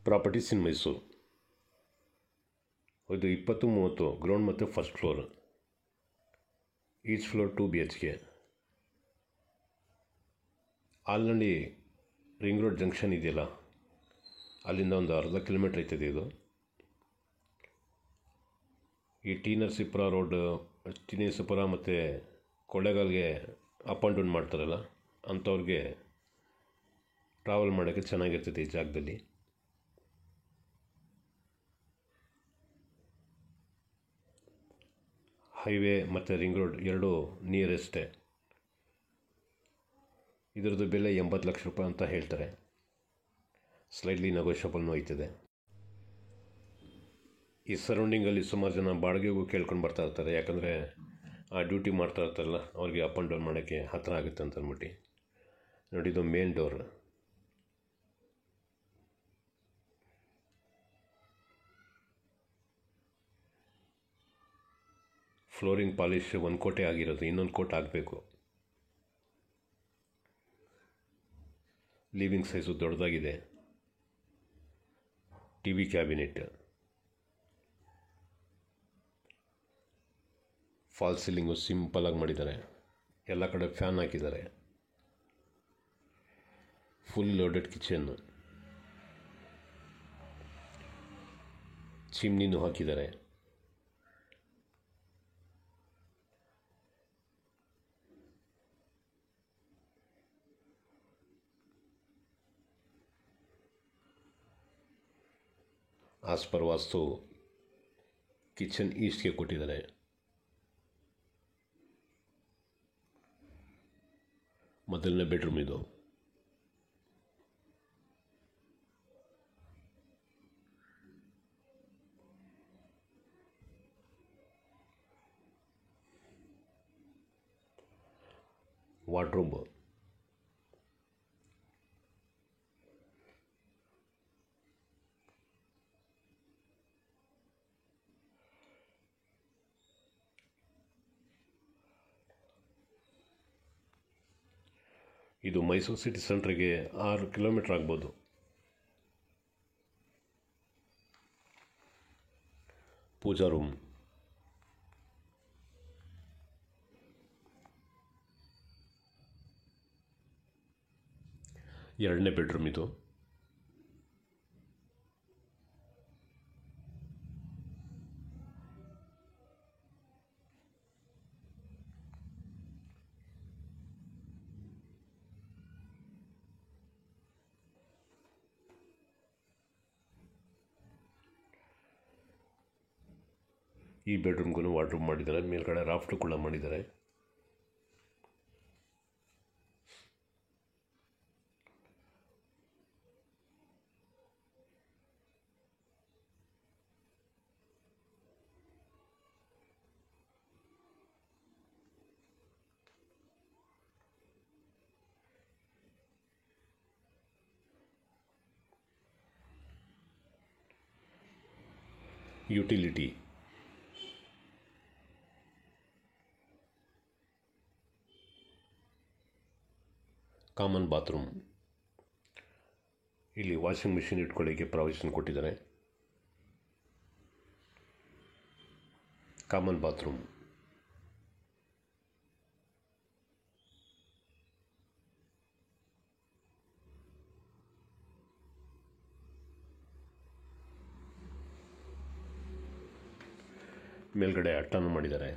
Properties ಇನ್ ಮೈಸೂರು. ಇದು 20-30 ground ಮತ್ತು first floor. Each floor 2 BHK. Alanahalli ring road junction ಇದೆಯಲ್ಲ, ಅಲ್ಲಿಂದ ಒಂದು ಅರ್ಧ ಕಿಲೋಮೀಟ್ರ್ ಐತದೆ ಇದು. ಈ T Narasipura road, T Narasipura ಮತ್ತು ಕೊಳ್ಳೇಗಾಲ್ಗೆ ಅಪ್ ಆ್ಯಂಡ್ ಡೌನ್ ಮಾಡ್ತಾರಲ್ಲ, ಅಂಥವ್ರಿಗೆ ಟ್ರಾವೆಲ್ ಮಾಡೋಕ್ಕೆ ಚೆನ್ನಾಗಿರ್ತೈತೆ ಈ ಜಾಗದಲ್ಲಿ. ಹೈವೇ ಮತ್ತು ರಿಂಗ್ ರೋಡ್ ಎರಡೂ ನಿಯರೆಸ್ಟೇ. ಇದರದ್ದು ಬೆಲೆ 80 ಲಕ್ಷ ರೂಪಾಯಿ ಅಂತ ಹೇಳ್ತಾರೆ. ಸ್ಲೈಡ್ಲಿ ನೆಗೋಷಿಯಬಲ್ನೂ ಐತದೆ. ಈ ಸರೌಂಡಿಂಗಲ್ಲಿ ಸುಮಾರು ಜನ ಬಾಡಿಗೆಗೂ ಕೇಳ್ಕೊಂಡು ಬರ್ತಾ ಇರ್ತಾರೆ, ಯಾಕಂದರೆ ಆ ಡ್ಯೂಟಿ ಮಾಡ್ತಾ ಇರ್ತಾರಲ್ಲ ಅವ್ರಿಗೆ ಅಪ್ ಆ್ಯಂಡ್ ಡೌನ್ ಮಾಡೋಕ್ಕೆ ಹತ್ತಿರ ಆಗುತ್ತೆ ಅಂತ ಅಂದ್ಬಿಟ್ಟು. ನೋಡಿ, ಇದು ಮೇನ್ ಡೋರ್. ಫ್ಲೋರಿಂಗ್ ಪಾಲಿಶ್ 1 ಕೋಟೆ ಆಗಿರೋದು, ಇನ್ನೊಂದು ಕೋಟ್ ಆಗಬೇಕು. ಲಿವಿಂಗ್ ಸೈಜು ದೊಡ್ಡದಾಗಿದೆ. TV ಕ್ಯಾಬಿನೆಟ್, ಫಾಲ್ ಸೀಲಿಂಗು ಸಿಂಪಲಾಗಿ ಮಾಡಿದ್ದಾರೆ. ಎಲ್ಲ ಕಡೆ ಫ್ಯಾನ್ ಹಾಕಿದ್ದಾರೆ. ಫುಲ್ ಲೋಡೆಡ್ ಕಿಚನ್, ಚಿಮ್ನಿನೂ ಹಾಕಿದ್ದಾರೆ. ಆಸ್ ಪರ್ ವಾಸ್ತು ಕಿಚನ್ ಈಸ್ಟ್ಗೆ ಕೊಟ್ಟಿದ್ದಾರೆ. ಮೊದಲನೇ ಬೆಡ್ರೂಮ್ ಇದು. ವಾರ್ಡ್ರೋಬ್, ಇದು ಮೈಸೂರು ಸಿಟಿ ಸೆಂಟ್ರಿಗೆ 6 ಕಿಲೋಮೀಟ್ರ್ ಆಗ್ಬೋದು. ಪೂಜಾ ರೂಮ್, ಎರಡನೇ ಬೆಡ್ರೂಮ್ ಇದು. ಈ ಬೆಡ್ರೂಮ್ಗೂ ವಾರ್ಡ್ರೋಬ್ ಮಾಡಿದ್ದಾರೆ. ಮೇಲ್ಗಡೆ ರಾಫ್ಟು ಕೂಡ ಮಾಡಿದ್ದಾರೆ. Utility, common bathroom. ಇಲ್ಲಿ ವಾಷಿಂಗ್ ಮಿಷಿನ್ ಇಟ್ಕೊಳ್ಳೋಕ್ಕೆ ಪ್ರಾವಿಷನ್ ಕೊಟ್ಟಿದ್ದಾರೆ. ಕಾಮನ್ ಬಾತ್ರೂಮ್, ಮೇಲ್ಗಡೆ ಅಟ್ಟನ್ನು ಮಾಡಿದ್ದಾರೆ.